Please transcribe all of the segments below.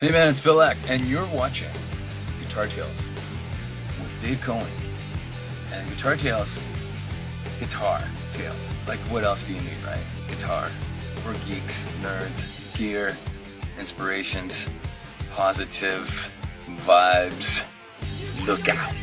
Hey man, it's Phil X, and you're watching Guitar Tales with Dave Cohen. And Guitar Tales, guitar tales. Like, what else do you need, right? Guitar. We're geeks, nerds, gear, inspirations, positive vibes. Look out.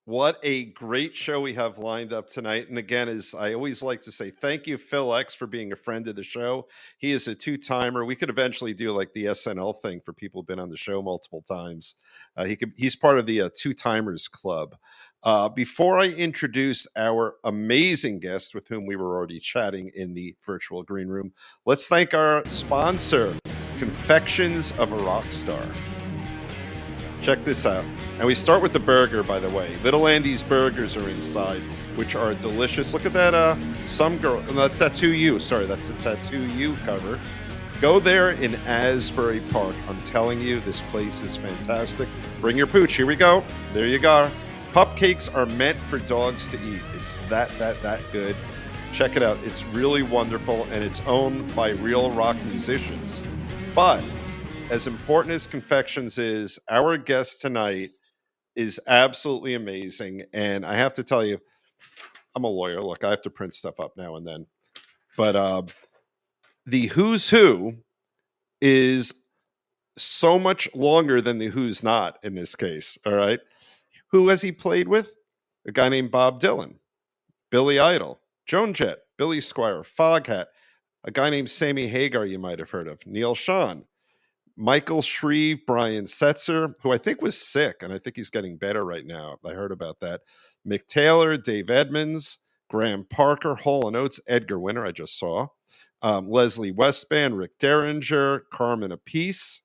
What a great show we have lined up tonight. And again, as I always like to say, thank you, Phil X, for being a friend of the show. He is a two-timer. We could eventually do like the SNL thing for people who've been on the show multiple times. He's part of the two-timers club. Before I introduce our amazing guest with whom we were already chatting in the virtual green room, let's thank our sponsor, Confections of a Rock Star. Check this out. And we start with the burger, by the way. Little Andy's Burgers are inside, which are delicious. Look at that, some girl. No, that's Tattoo You. Sorry, that's the Tattoo You cover. Go there in Asbury Park. I'm telling you, this place is fantastic. Bring your pooch. Here we go. There you go. Pupcakes are meant for dogs to eat. It's that good. Check it out. It's really wonderful, and it's owned by real rock musicians. But as important as Confections is, our guest tonight is absolutely amazing. And I have to tell you, I'm a lawyer. Look, I have to print stuff up now and then. But the Who's Who is so much longer than the Who's Not in this case. All right. Who has he played with? A guy named Bob Dylan, Billy Idol, Joan Jett, Billy Squier, Foghat, a guy named Sammy Hagar you might have heard of, Neil Schon, Michael Shreve, Brian Setzer, who I think was sick, and I think he's getting better right now. I heard about that. Mick Taylor, Dave Edmonds, Graham Parker, Hall and Oates, Edgar Winter, I just saw. Leslie Westband, Rick Derringer, Carmen Apiece.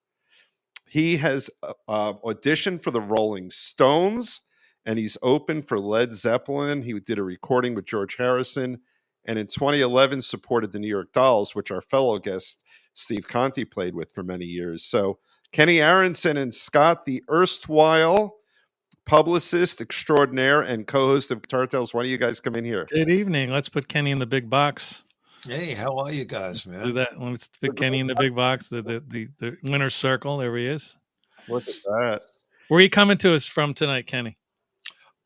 He has auditioned for the Rolling Stones, and he's open for Led Zeppelin. He did a recording with George Harrison, and in 2011 supported the New York Dolls, which our fellow guest Steve Conti played with for many years. So Kenny Aaronson and Scott, the erstwhile publicist extraordinaire and co-host of Guitar Tales, why don't you guys come in here? Good evening. Let's put Kenny in the big box. Hey, how are you guys, Let's man? do that. Let's put Kenny in the big box. The winner's circle. There he is. Look at that. Where are you coming to us from tonight, Kenny?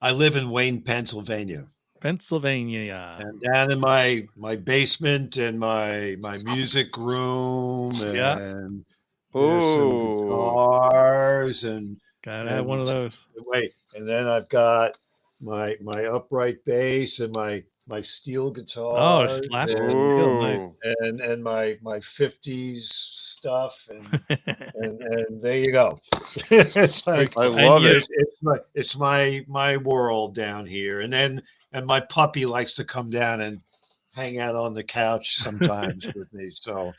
I live in Wayne, Pennsylvania. Pennsylvania. And down in my basement and my music room and some guitars and gotta have one of those. Wait, and then I've got my upright bass and my steel guitar. Oh, slap and my 50s stuff and there you go. It's like I love it. It's my world down here. And my puppy likes to come down and hang out on the couch sometimes with me. So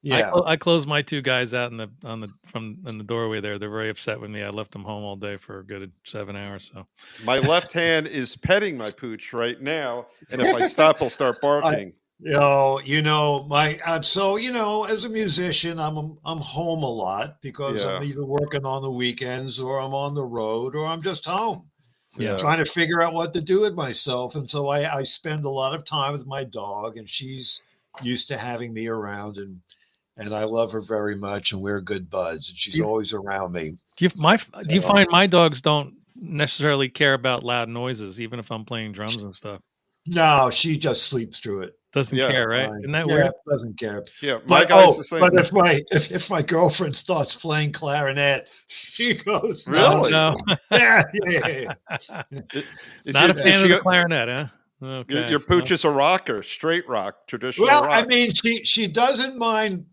yeah. I closed my two guys out in the doorway there. They're very upset with me. I left them home all day for a good 7 hours. So my left hand is petting my pooch right now, and if I stop, he'll start barking. As a musician, I'm home a lot because I'm either working on the weekends or I'm on the road or I'm just home. Trying to figure out what to do with myself. And so I spend a lot of time with my dog, and she's used to having me around, and I love her very much, and we're good buds, and she's always around me. Do you find my dogs don't necessarily care about loud noises, even if I'm playing drums and stuff? No, she just sleeps through it. Doesn't care, right? Isn't that weird? Doesn't care. Yeah, my guy's the same. But if my girlfriend starts playing clarinet, she goes really. No. Yeah. Not a fan of the clarinet, huh? Okay. Your pooch is a rocker, straight rock, traditional. Well, rock. I mean, she doesn't mind.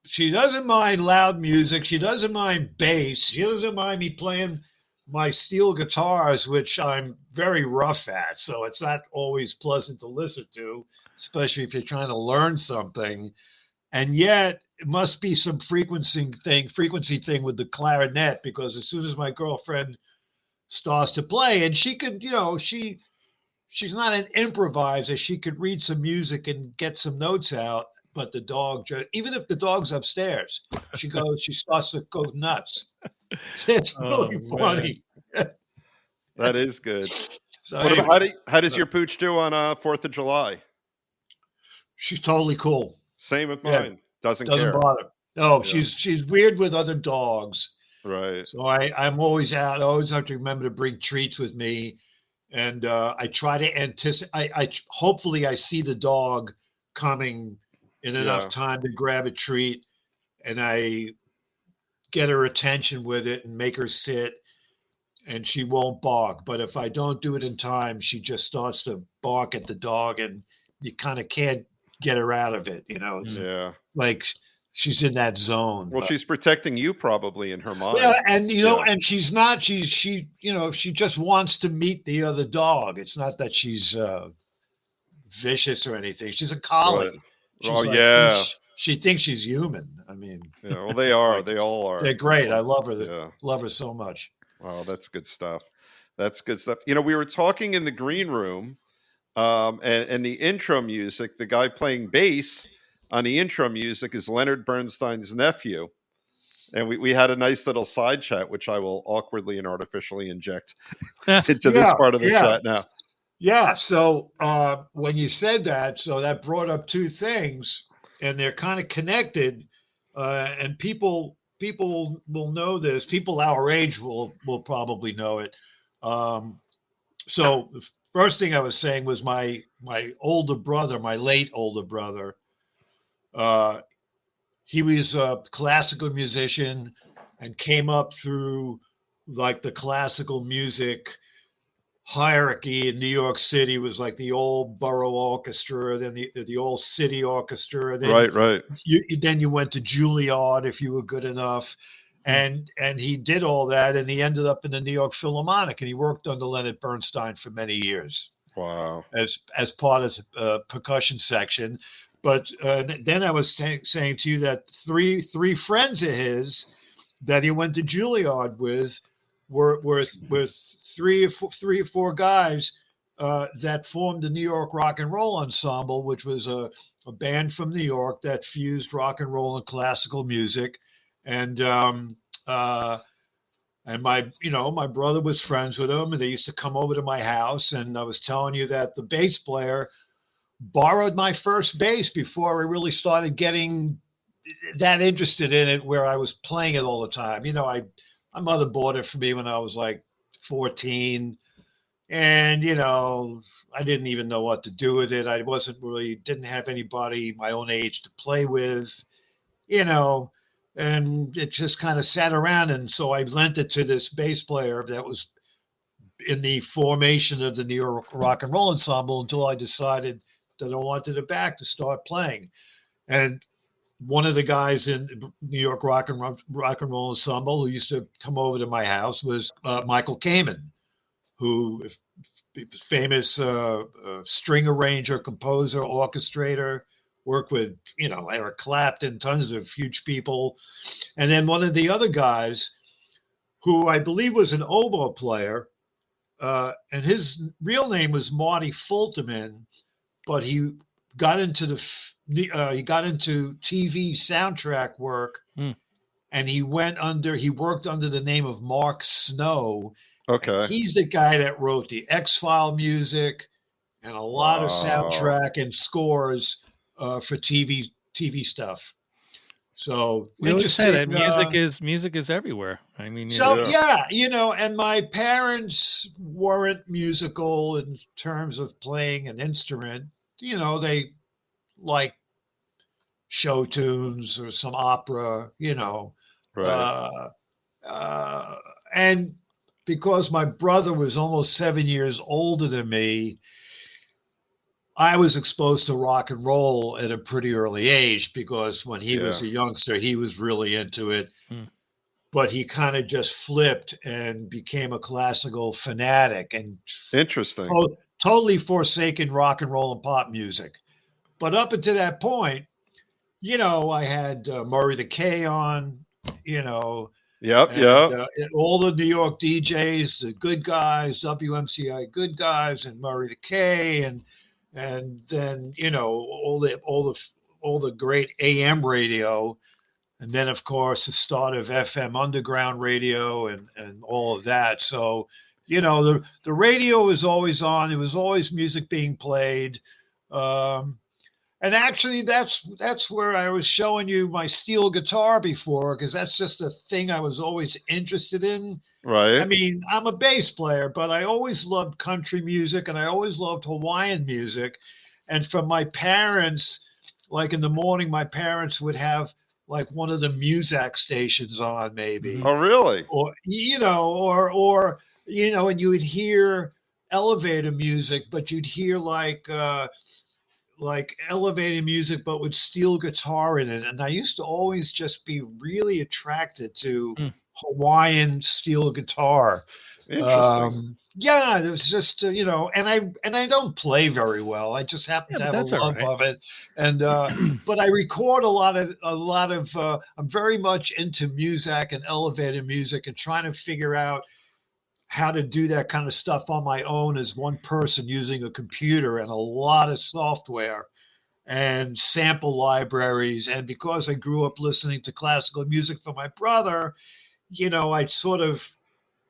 She doesn't mind loud music. She doesn't mind bass. She doesn't mind me playing my steel guitars, which I'm very rough at. So it's not always pleasant to listen to, especially if you're trying to learn something. And yet it must be some frequency thing with the clarinet, because as soon as my girlfriend starts to play, and she could, she's not an improviser. She could read some music and get some notes out, but the dog, even if the dog's upstairs, she starts to go nuts. It's really funny. That is good. So how does your pooch do on 4th of July? She's totally cool. Same with mine. Doesn't care. Bother. No, she's weird with other dogs. Right. So I'm always out. I always have to remember to bring treats with me. And I try to anticipate. Hopefully I see the dog coming in enough time to grab a treat, and I get her attention with it and make her sit, and she won't bark. But if I don't do it in time, she just starts to bark at the dog, and you kind of can't get her out of it. It's like she's in that zone. Well, she's protecting you probably in her mind. Yeah, and and she's not. She she just wants to meet the other dog. It's not that she's vicious or anything. She's a collie. Right. She thinks she's human. I mean, well, they are. They all are. They're great. I love her. Love her so much. Wow, that's good stuff. That's good stuff. We were talking in the green room, and the intro music. The guy playing bass on the intro music is Leonard Bernstein's nephew. And we had a nice little side chat, which I will awkwardly and artificially inject into this part of the chat now. Yeah. So when you said that, so that brought up two things, and they're kind of connected. And people will know this. People our age will probably know it. So the first thing I was saying was my older brother, my late older brother. He was a classical musician and came up through like the classical music hierarchy in New York City. Was like the old borough orchestra, then the old city orchestra. Then right. Then you went to Juilliard if you were good enough. And he did all that, and he ended up in the New York Philharmonic, and he worked under Leonard Bernstein for many years. Wow. As part of the percussion section. But then I was saying to you that three friends of his that he went to Juilliard with were three or four guys that formed the New York Rock and Roll Ensemble, which was a band from New York that fused rock and roll and classical music. And my brother was friends with them, and they used to come over to my house. And I was telling you that the bass player borrowed my first bass before I really started getting that interested in it, where I was playing it all the time. My mother bought it for me when I was like 14, and I didn't even know what to do with it. I didn't have anybody my own age to play with, and it just kind of sat around. And so I lent it to this bass player that was in the formation of the New York Rock and Roll Ensemble until I decided that I wanted it back to start playing. And one of the guys in New York Rock and Roll Ensemble who used to come over to my house was Michael Kamen, who famous string arranger, composer, orchestrator, worked with, Eric Clapton, tons of huge people. And then one of the other guys who I believe was an oboe player, and his real name was Marty Fulterman, but he got into TV soundtrack work, and he worked under the name of Mark Snow. Okay. He's the guy that wrote the X-File music and a lot of soundtrack and scores for TV stuff. So we always say that music is everywhere. I mean, and my parents weren't musical in terms of playing an instrument. They like show tunes or some opera, Right. And because my brother was almost 7 years older than me, I was exposed to rock and roll at a pretty early age, because when he was a youngster, he was really into it. But he kind of just flipped and became a classical fanatic and interesting. Totally forsaken rock and roll and pop music. But up until that point, I had Murray the K on, and all the New York DJs, the good guys, WMCI good guys, and Murray the K, and then all the great AM radio, and then of course the start of FM underground radio and all of that. So the radio was always on. It was always music being played. And actually, that's where I was showing you my steel guitar before, because that's just a thing I was always interested in. Right. I mean, I'm a bass player, but I always loved country music and I always loved Hawaiian music. And from my parents, like in the morning, my parents would have like one of the Muzak stations on, maybe. Oh, really? Or and you would hear elevator music, but you'd hear like elevated music, but with steel guitar in it. And I used to always just be really attracted to Hawaiian steel guitar. Interesting. Yeah, it was just and I don't play very well. I just happen to have a love of it, and but I record a lot of. I'm very much into Muzak and elevated music, and trying to figure out how to do that kind of stuff on my own as one person using a computer and a lot of software and sample libraries. And because I grew up listening to classical music from my brother, I'd sort of,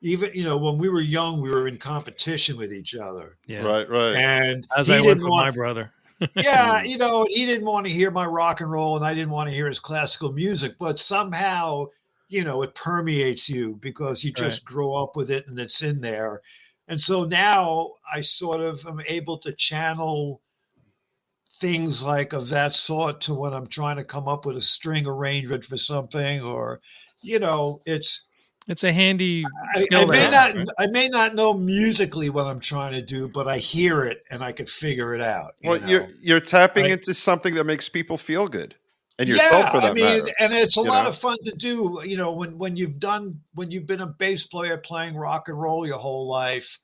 even, when we were young, we were in competition with each other. Yeah. Right. And as I went with my brother. Yeah. He didn't want to hear my rock and roll and I didn't want to hear his classical music, but somehow, it permeates you because you just grow up with it and it's in there. And so now I sort of am able to channel things like of that sort to when I'm trying to come up with a string arrangement for something, or, it's a handy skill. I may not know musically what I'm trying to do, but I hear it and I can figure it out. You're tapping into something that makes people feel good. And yourself, for that matter. And it's a lot of fun to do. When you've been a bass player playing rock and roll your whole life,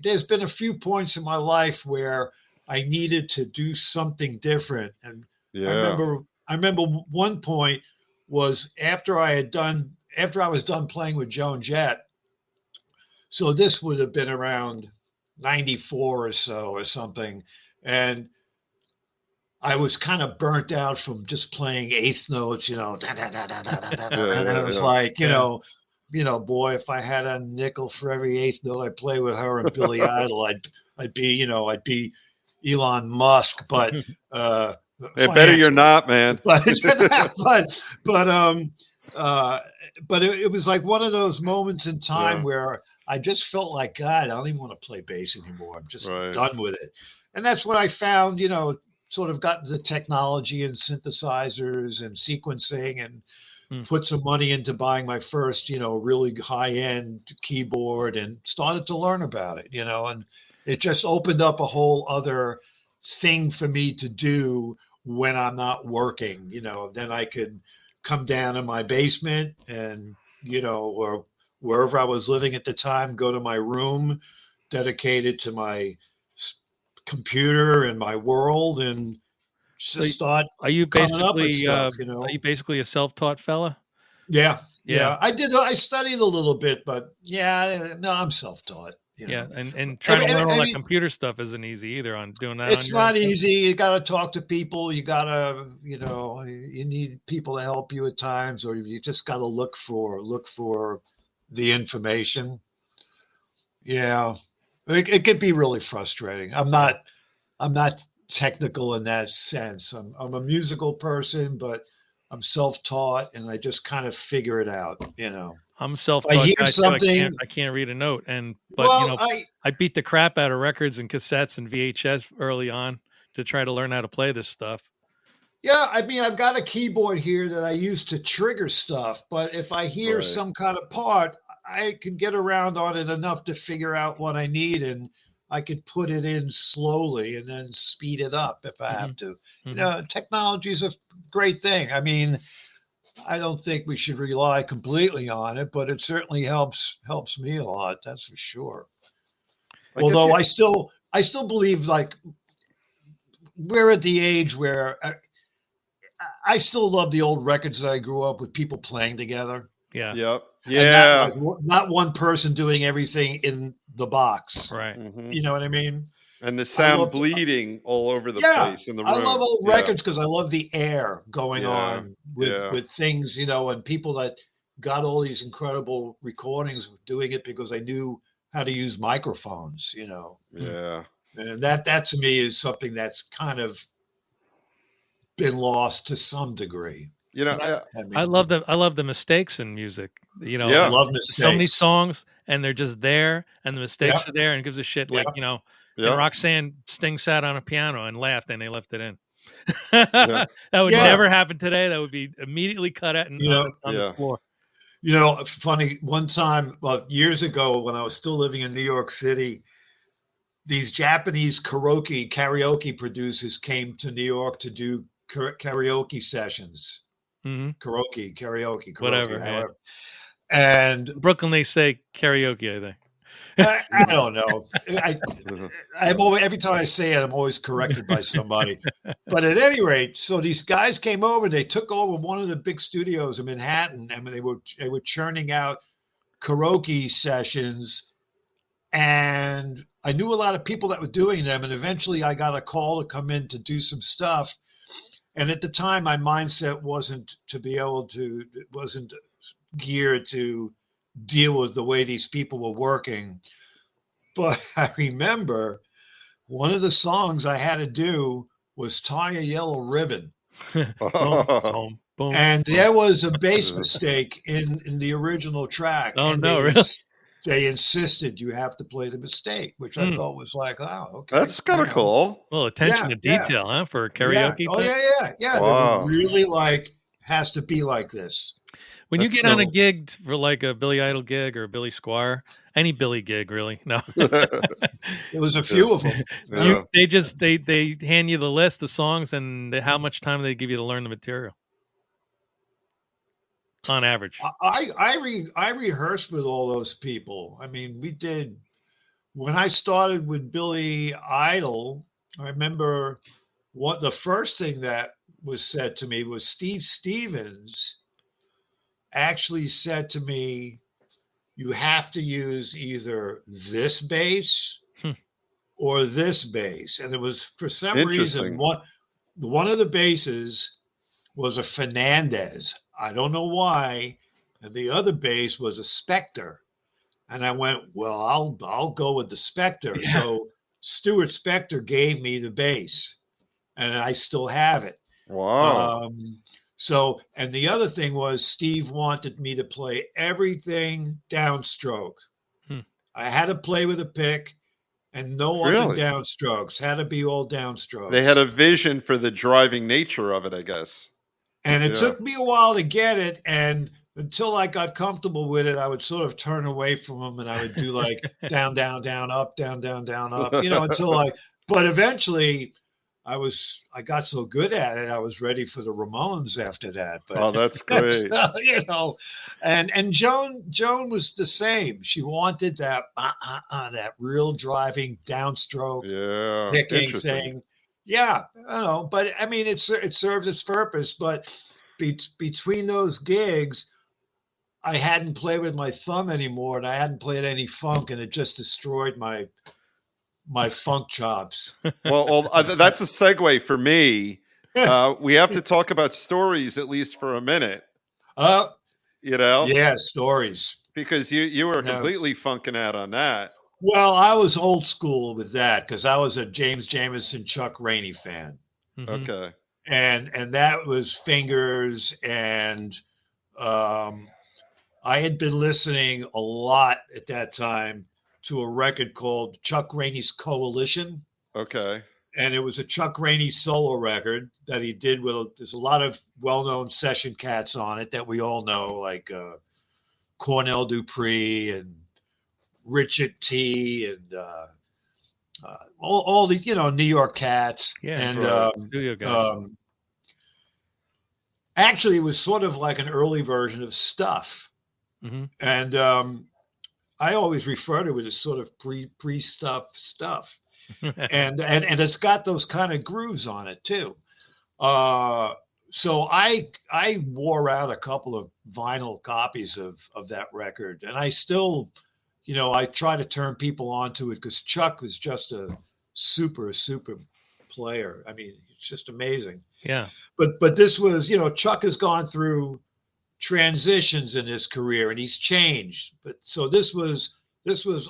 there's been a few points in my life where I needed to do something different. And I remember one point was after I was done playing with Joan Jett. So this would have been around 94 or so or something, and I was kind of burnt out from just playing eighth notes, and I was like, boy, if I had a nickel for every eighth note I play with her and Billy Idol, I'd be Elon Musk. But better you're not, man. But it was like one of those moments in time where I just felt like, God, I don't even want to play bass anymore. I'm just done with it. And that's when I found, sort of got into technology and synthesizers and sequencing, and put some money into buying my first, really high-end keyboard, and started to learn about it, and it just opened up a whole other thing for me to do when I'm not working. Then I could come down in my basement and, or wherever I was living at the time, go to my room dedicated to my computer and my world, and just start. Are you basically Are you basically a self-taught fella? Yeah. I studied a little bit, but I'm self-taught. And trying to learn all that computer stuff isn't easy either. On doing that, it's not easy. You got to talk to people. You got to, you need people to help you at times, or you just got to look for the information. Yeah. It could be really frustrating. I'm not technical in that sense. I'm a musical person, but I'm self-taught and I just kind of figure it out, I'm self-taught. I can't read a note. I beat the crap out of records and cassettes and VHS early on to try to learn how to play this stuff. Yeah, I've got a keyboard here that I use to trigger stuff, but if I hear some kind of part, I can get around on it enough to figure out what I need, and I could put it in slowly and then speed it up if I have to. Technology is a great thing. I don't think we should rely completely on it, but it certainly helps me a lot. That's for sure. Although I still believe, like, we're at the age where I still love the old records that I grew up with, people playing together. Yeah. Yep. Yeah. Not one person doing everything in the box. Right. Mm-hmm. You know what I mean? And the sound bleeding all over the place in the room. I love old records because I love the air going on with things, you know, and people that got all these incredible recordings doing it because they knew how to use microphones, you know. Yeah. And that to me is something that's kind of been lost to some degree. You know, I love the mistakes in music. You know, I love mistakes. So many songs and they're just there and the mistakes are there and it gives a shit. Like, you know, and Roxanne Sting sat on a piano and laughed and they left it in. That would never happen today. That would be immediately cut out and on the floor. You know, funny, one time, years ago when I was still living in New York City, these Japanese karaoke producers came to New York to do karaoke sessions. Mm-hmm. Karaoke, whatever. However. And Brooklyn, they say karaoke, I think. I don't know. I'm always, every time I say it, I'm always corrected by somebody. But at any rate, so these guys came over. They took over one of the big studios in Manhattan, and they were churning out karaoke sessions. And I knew a lot of people that were doing them. And eventually, I got a call to come in to do some stuff. And at the time, my mindset wasn't geared to deal with the way these people were working. But I remember one of the songs I had to do was Tie a Yellow Ribbon. Boom, boom, and there was a bass mistake in the original track. Oh, and no, really? They insisted you have to play the mistake, which I thought was like, oh, okay. That's kind of cool. Well, attention to detail, huh? For a karaoke. Yeah. Oh, yeah. Wow. They were really like, has to be like this. When you get on a gig for like a Billy Idol gig or a Billy Squier, any Billy gig really, no. There was a few of them. They hand you the list of songs and how much time they give you to learn the material. On average, I rehearsed with all those people. I mean, we did. When I started with Billy Idol, I remember the first thing that was said to me was Steve Stevens actually said to me, "You have to use either this bass or this bass." And it was, for some reason, one of the basses was a Fernandez. I don't know why. And the other bass was a Spectre. And I went, well, I'll go with the Spectre. Yeah. So Stuart Spectre gave me the bass, and I still have it. Wow. And the other thing was Steve wanted me to play everything downstroke. I had to play with a pick and no up and downstrokes. Had to be all downstrokes. They had a vision for the driving nature of it, I guess. And it took me a while to get it. And until I got comfortable with it, I would sort of turn away from them and I would do like down, down, down, up, down, down, down, up, but eventually I got so good at it, I was ready for the Ramones after that. But, oh, that's great. And Joan was the same. She wanted that real driving downstroke picking thing. Yeah, I don't know, but I mean, it serves its purpose. But between those gigs, I hadn't played with my thumb anymore, and I hadn't played any funk, and it just destroyed my funk chops. Well, that's a segue for me. We have to talk about stories at least for a minute. Yeah, stories. Because you were completely funking out on that. Well, I was old school with that because I was a James Jamerson, Chuck Rainey fan. Mm-hmm. Okay. And that was Fingers, and I had been listening a lot at that time to a record called Chuck Rainey's Coalition. Okay. And it was a Chuck Rainey solo record that he did there's a lot of well-known session cats on it that we all know, like Cornell Dupree and Richard T. and all these, New York cats. Yeah, and studio guys. Actually, it was sort of like an early version of Stuff. Mm-hmm. And I always refer to it as sort of pre-stuff stuff. and it's got those kind of grooves on it too. so I wore out a couple of vinyl copies of that record, and I still, I try to turn people onto it because Chuck was just a super player. I mean, it's just amazing. Yeah. But this was, Chuck has gone through transitions in his career and he's changed. But so this was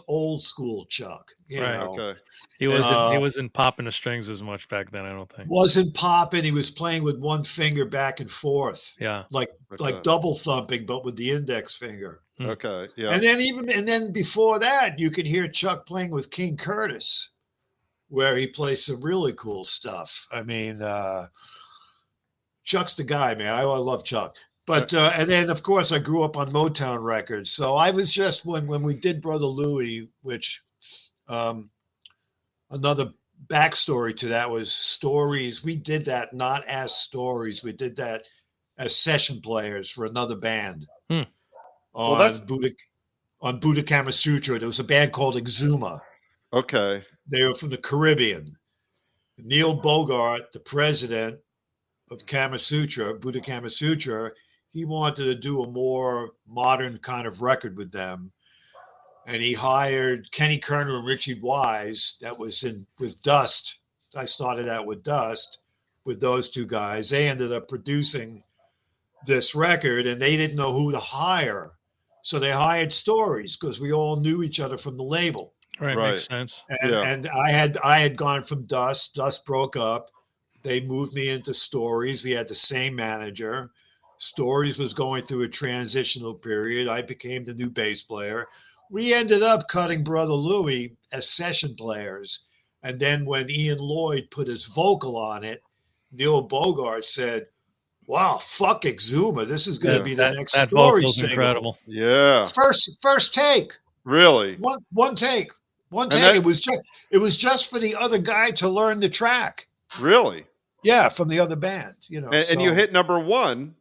old school Chuck. You know. Okay. He wasn't popping the strings as much back then, I don't think. Wasn't popping. He was playing with one finger back and forth. Yeah. Like double thumping, but with the index finger. Okay. Yeah. And then before that, you could hear Chuck playing with King Curtis, where he plays some really cool stuff. I mean, Chuck's the guy, man. I love Chuck. But and then of course I grew up on Motown records. So I was just when we did Brother Louie, which another backstory to that was Stories. We did that not as Stories. We did that as session players for another band. On Buddha Kama Sutra. There was a band called Exuma. Okay. They were from the Caribbean. Neil Bogart, the president of Kama Sutra, Buddha Kama Sutra, he wanted to do a more modern kind of record with them. And he hired Kenny Kerner and Richie Wise. That was with Dust. I started out with Dust with those two guys. They ended up producing this record and they didn't know who to hire. So they hired Stories because we all knew each other from the label. Right. Makes sense. And I had gone from Dust. Dust broke up. They moved me into Stories. We had the same manager. Stories was going through a transitional period. I became the new bass player. We ended up cutting Brother Louie as session players. And then when Ian Lloyd put his vocal on it, Neil Bogart said, wow, fuck Exuma. This is going to be the next Story single. Incredible. Yeah. First take. Really? One take. One take. It was just for the other guy to learn the track. Really? Yeah, from the other band. And you hit number one,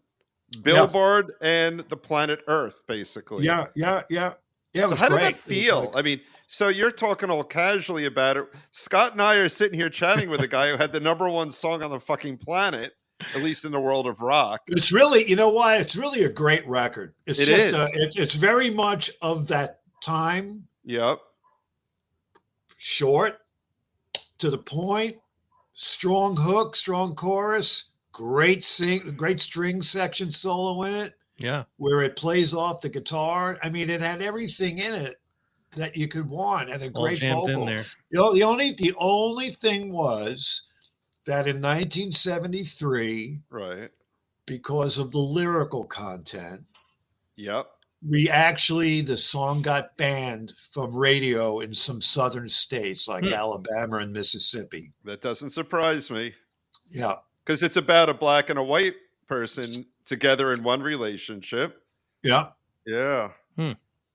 Billboard and the planet Earth, basically. Yeah. So how did that feel? I mean, so you're talking all casually about it. Scott and I are sitting here chatting with a guy who had the number one song on the fucking planet, at least in the world of rock. It's really, you know why? It's really a great record. It's very much of that time. Yep. Short, to the point, strong hook, strong chorus, great string section solo in it. Yeah. Where it plays off the guitar. I mean, it had everything in it that you could want and a great vocal. In there. The only thing was that in 1973, right, because of the lyrical content, yep, the song got banned from radio in some southern states like Alabama and Mississippi. That doesn't surprise me. Yeah. Because it's about a black and a white person together in one relationship. Yeah. Yeah.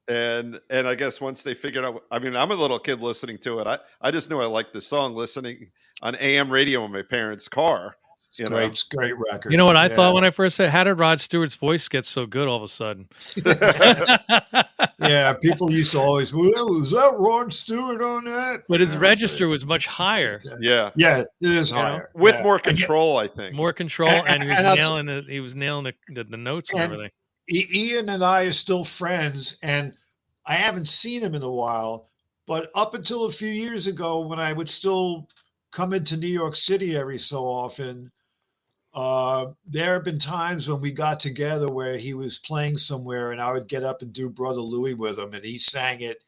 And I guess once they figured out, I mean, I'm a little kid listening to it. I just knew I liked the song listening on AM radio in my parents' car. It's great record. You know what I thought when I first said, how did Rod Stewart's voice get so good all of a sudden? Yeah, people used to always, was that Rod Stewart on that? But his register was much higher. Yeah. Yeah, it is higher. With more control, I think. More control, and he was nailing the notes and everything. Ian and I are still friends, and I haven't seen him in a while, but up until a few years ago when I would still come into New York City every so often, there have been times when we got together where he was playing somewhere and I would get up and do Brother Louie with him and he sang it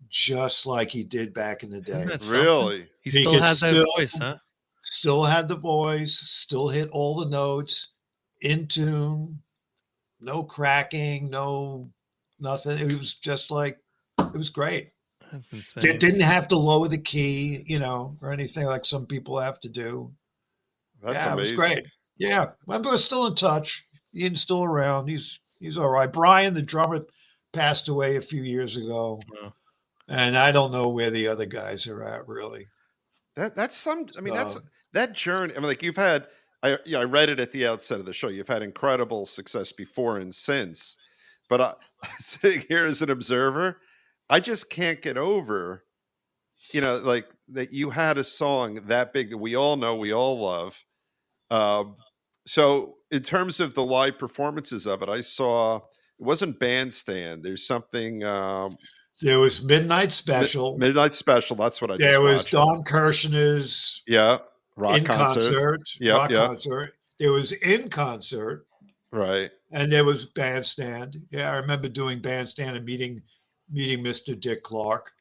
just like he did back in the day. Really? He still has that voice, huh? Still had the voice, still hit all the notes, in tune, no cracking, no nothing. It was just like, it was great. That's insane. Didn't have to lower the key, or anything like some people have to do. That's amazing. It was great. Yeah, we're still in touch. Ian's still around. He's all right. Brian, the drummer, passed away a few years ago, and I don't know where the other guys are at. Really, that's that journey. I mean, like you've had. I read it at the outset of the show. You've had incredible success before and since, but sitting here as an observer, I just can't get over, like that you had a song that big that we all know, we all love, So in terms of the live performances of it, I saw it wasn't Bandstand. There's something. There was Midnight Special. Midnight Special. That's what I There just was watched. Don Kirshner's rock concert. Concert. There was In Concert. Right. And there was Bandstand. Yeah, I remember doing Bandstand and meeting Mr. Dick Clark.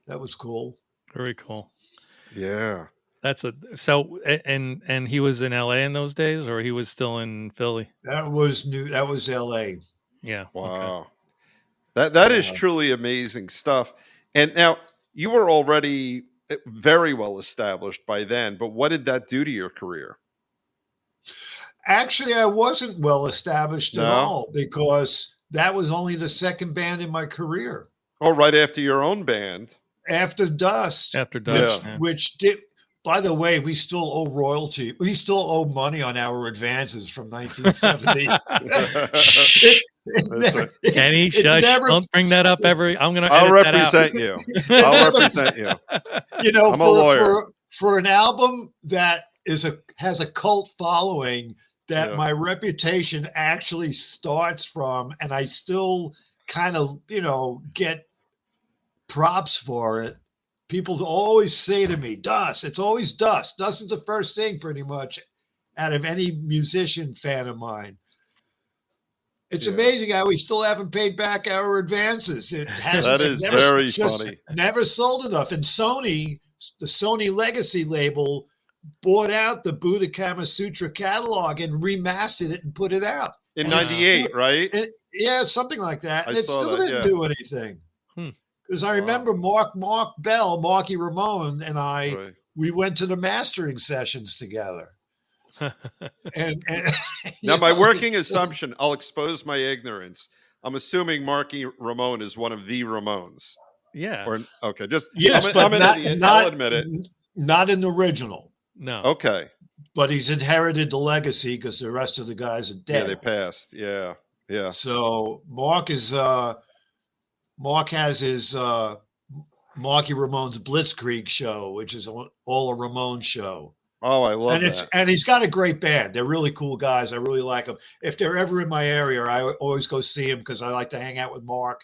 That was cool. Very cool. Yeah. And he was in LA in those days, or he was still in Philly? That was LA. Yeah. Wow. Okay. That is truly amazing stuff. And now you were already very well established by then, but what did that do to your career? Actually, I wasn't well established at all, because that was only the second band in my career. Oh, right after your own band. After Dust. Which did, by the way, we still owe royalty. We still owe money on our advances from 1970. Kenny, shush! Don't bring that up. I'll represent you. I'll represent you. You know, I'm a lawyer. For an album that has a cult following, that my reputation actually starts from, and I still kind of, get props for it. People always say to me, Dust, it's always Dust. Dust is the first thing pretty much out of any musician fan of mine. It's amazing how we still haven't paid back our advances. It hasn't. That is very funny. Never sold enough. And Sony, the Sony Legacy label, bought out the Buddha Kama Sutra catalog and remastered it and put it out. In 98, right? Yeah, something like that. And it still didn't do anything. Because I remember Mark Bell, Marky Ramone, and I, we went to the mastering sessions together. and now my working assumption, I'll expose my ignorance. I'm assuming Marky Ramone is one of the Ramones. Yeah. Just I'm an idiot. I'll admit it. Not an original. No. Okay. But he's inherited the legacy because the rest of the guys are dead. Yeah, they passed. Yeah. Yeah. So Mark has his Marky Ramone's Blitzkrieg show, which is all a Ramone show. Oh, I love that. And he's got a great band. They're really cool guys. I really like them. If they're ever in my area, I always go see them because I like to hang out with Mark,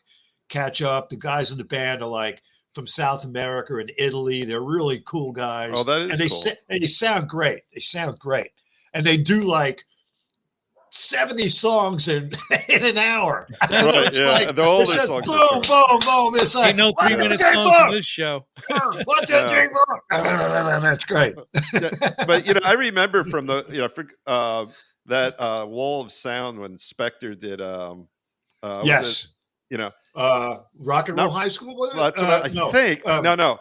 catch up. The guys in the band are like from South America and Italy. They're really cool guys. Oh, that is cool. And they sound great. And they do like 70 songs in an hour. Right, yeah. Like, the oldest songs. Boom, boom, boom. It's like, no 3-minute songs on this show. What's that thing? That's great. But, I remember from the, that Wall of Sound when Spectre did, yes. Rock and Roll High School? That's what I think. No.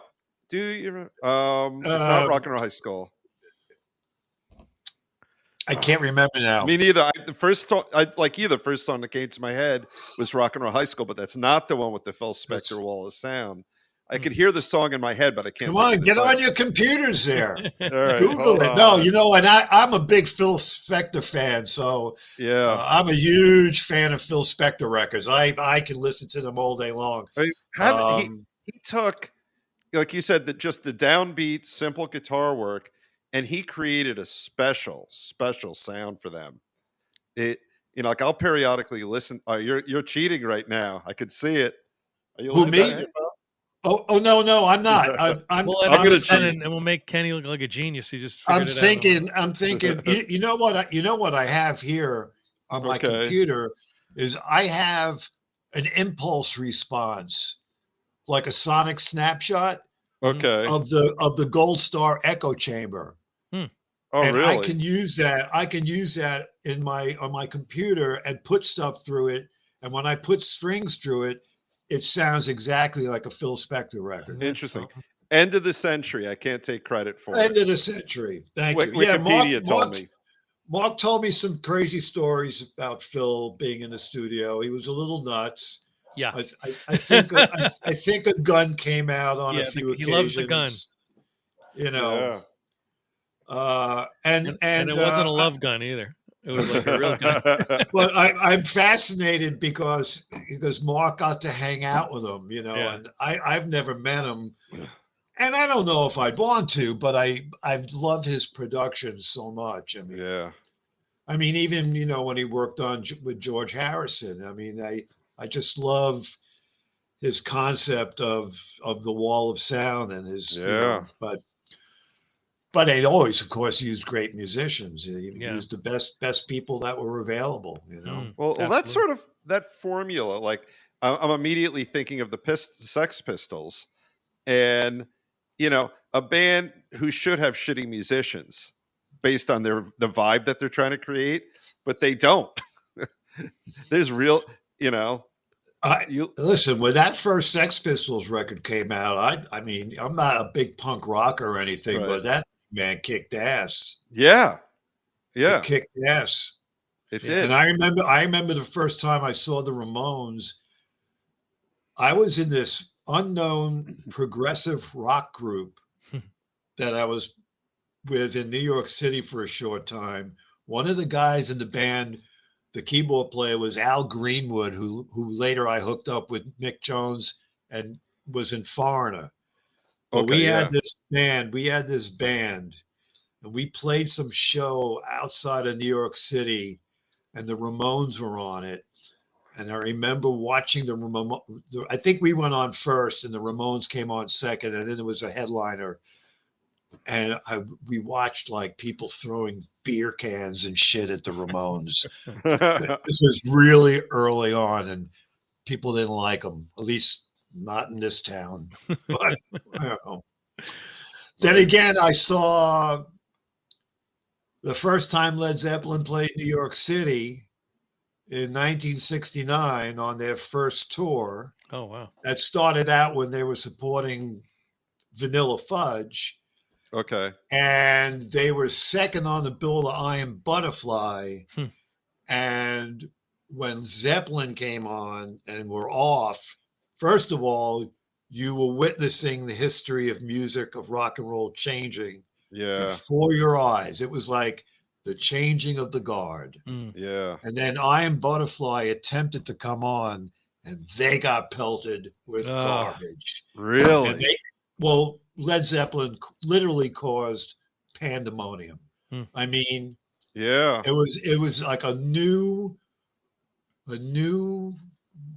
Do you, it's not Rock and Roll High School. I can't remember now. Me neither. The first song that came to my head was Rock and Roll High School, but that's not the one with the Phil Spector Wall of Sound. I could hear the song in my head, but I can't. Come on, get on your computers there. All right, Google it. No, you know what? I'm a big Phil Spector fan, so I'm a huge fan of Phil Spector records. I can listen to them all day long. He took, like you said, just the downbeat, simple guitar work, and he created a special sound for them. I'll periodically listen. Oh, you're cheating right now. I could see it. Are you Who, me? Oh no, I'm not. I'm going to cheat, and we'll make Kenny look like a genius. He just. I'm thinking. You know what I have here on my computer is I have an impulse response, like a sonic snapshot. Okay. Of the Gold Star echo chamber. Oh, and really? I can use that on my computer and put stuff through it. And when I put strings through it, it sounds exactly like a Phil Spector record. Interesting. End of the century. I can't take credit for it. End of the century. Thank you. Wikipedia told me. Mark told me some crazy stories about Phil being in the studio. He was a little nuts. Yeah. I think a gun came out on a few occasions. He loves the gun. Yeah. And it wasn't a love gun either. It was like a real gun. But I'm fascinated because Mark got to hang out with him, and I've never met him, and I don't know if I'd want to, but I love his production so much. I mean, even, when he worked with George Harrison, I mean, I just love his concept of the wall of sound and his, but they always, of course, used great musicians. He used the best people that were available, Well, that's sort of that formula. Like, I'm immediately thinking of the Sex Pistols, and a band who should have shitty musicians based on the vibe that they're trying to create, but they don't. There's real, listen, when that first Sex Pistols record came out, I mean, I'm not a big punk rocker or anything, but that man kicked ass. Yeah. It kicked ass. It did. And I remember the first time I saw the Ramones, I was in this unknown progressive rock group that I was with in New York City for a short time. One of the guys in the band, the keyboard player, was Al Greenwood, who later I hooked up with Mick Jones and was in Foreigner. But we had this band, and we played some show outside of New York City, and the Ramones were on it. And I remember watching the Ramones. I think we went on first, and the Ramones came on second, and then there was a headliner. And we watched like people throwing beer cans and shit at the Ramones. This was really early on, and people didn't like them, at least not in this town. But then again, I saw the first time Led Zeppelin played New York City in 1969 on their first tour. Oh, wow. That started out when they were supporting Vanilla Fudge. Okay. And they were second on the bill of I Am Butterfly. And when Zeppelin came on and were off, first of all, you were witnessing the history of music, of rock and roll changing before your eyes. It was like the changing of the guard. Yeah. And then I Am Butterfly attempted to come on, and they got pelted with garbage. Really? And Led Zeppelin literally caused pandemonium. I mean, it was like a new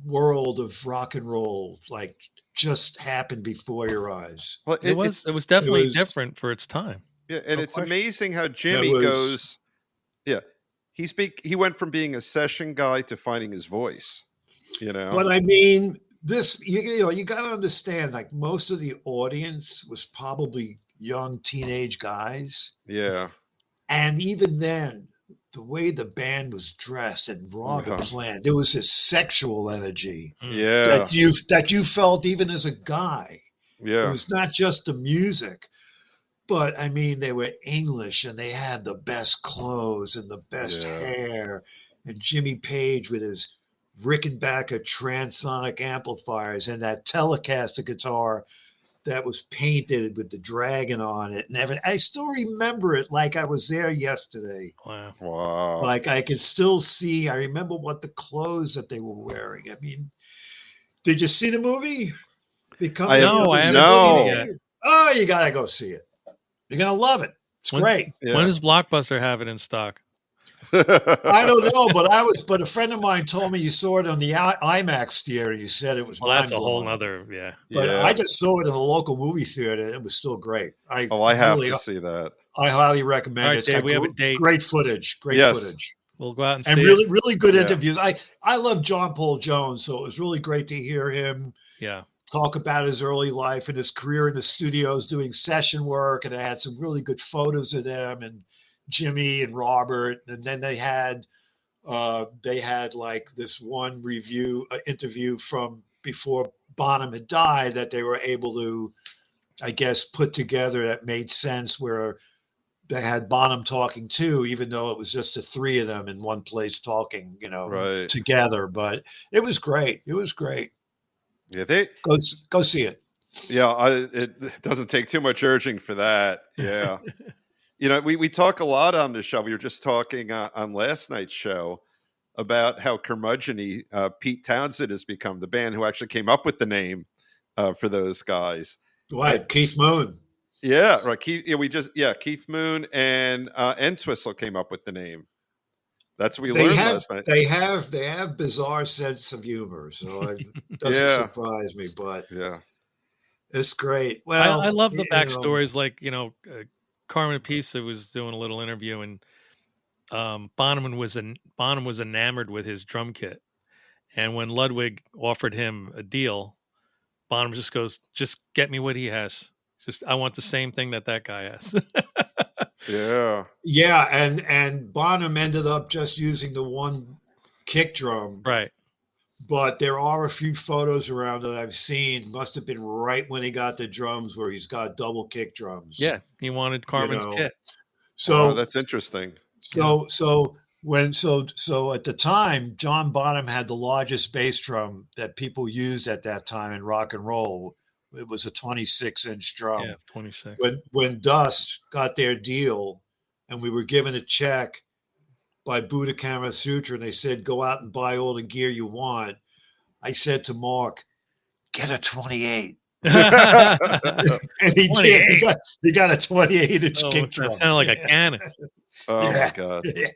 world of rock and roll, like just happened before your eyes. Well, it was definitely different for its time. Yeah, and it's amazing how Jimmy goes. Yeah, he went from being a session guy to finding his voice. But I mean, this you got to understand. Like most of the audience was probably young teenage guys. Yeah, and even then, the way the band was dressed and Robin Plant, there was this sexual energy. That you felt even as a guy. Yeah, it was not just the music. But I mean, they were English and they had the best clothes and the best hair. And Jimmy Page with his Rickenbacker transonic amplifiers and that Telecaster guitar that was painted with the dragon on it and everything. I still remember it like I was there yesterday. Wow. Like I could still see, I remember what the clothes that they were wearing. I mean, did you see the movie? I haven't seen it yet. Oh, you got to go see it. You're going to love it. It's great. When does Blockbuster have it in stock? I don't know, but a friend of mine told me you saw it on the IMAX theater. You said it was that's a whole nother, But I just saw it in a local movie theater. It was still great. I have to see that. I highly recommend it. Dave, we have a date. Great footage. Footage. We'll go out and see it. Really, really good interviews. I love John Paul Jones, so it was really great to hear him. Talk about his early life and his career in the studios doing session work, and I had some really good photos of them and Jimmy and Robert, and then they had like this one interview from before Bonham had died that they were able to, I guess, put together that made sense, where they had Bonham talking too, even though it was just the three of them in one place talking, together. But it was great. It was great. Yeah, go see it. Yeah, it doesn't take too much urging for that. Yeah. We talk a lot on the show. We were just talking on last night's show about how curmudgeon-y Pete Townsend has become, the band who actually came up with the name for those guys. Right, Keith Moon. Yeah, right. Keith Moon and Entwistle came up with the name. That's what we learned last night. They have bizarre sense of humor, so it doesn't surprise me. But it's great. Well, I love the backstories. Like Carmen Pisa was doing a little interview, and Bonham was enamored with his drum kit, and when Ludwig offered him a deal, Bonham just goes, "Just get me what he has. Just I want the same thing that guy has." Yeah, and Bonham ended up just using the one kick drum, right? But there are a few photos around that I've seen. Must have been right when he got the drums, where he's got double kick drums. Yeah, he wanted Carmen's kit. So that's interesting. So at the time, John Bonham had the largest bass drum that people used at that time in rock and roll. It was a 26-inch drum. Yeah, 26. When Dust got their deal, and we were given a check by Buddha Kama Sutra, and they said, "Go out and buy all the gear you want," I said to Mark, "Get a 28." And he did. He got a 28-inch kick drum. That sounded like a cannon. Oh my God! Yeah.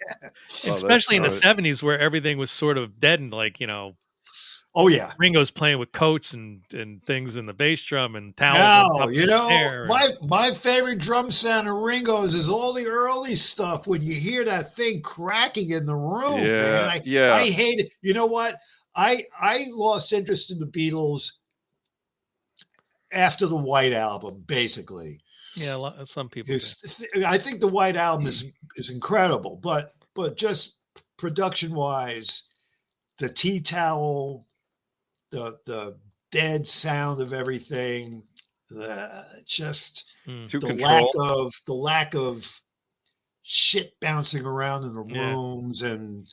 Especially in the 70s, where everything was sort of deadened, like Oh yeah, Ringo's playing with coats and things in the bass drum and towels. My favorite drum sound of Ringo's is all the early stuff when you hear that thing cracking in the room. Man. I hate it. You know what? I lost interest in the Beatles after the White Album, basically. Yeah, some people. I think the White Album is incredible, but just production wise, the tea towel, the dead sound of everything, the lack of shit bouncing around in the rooms, and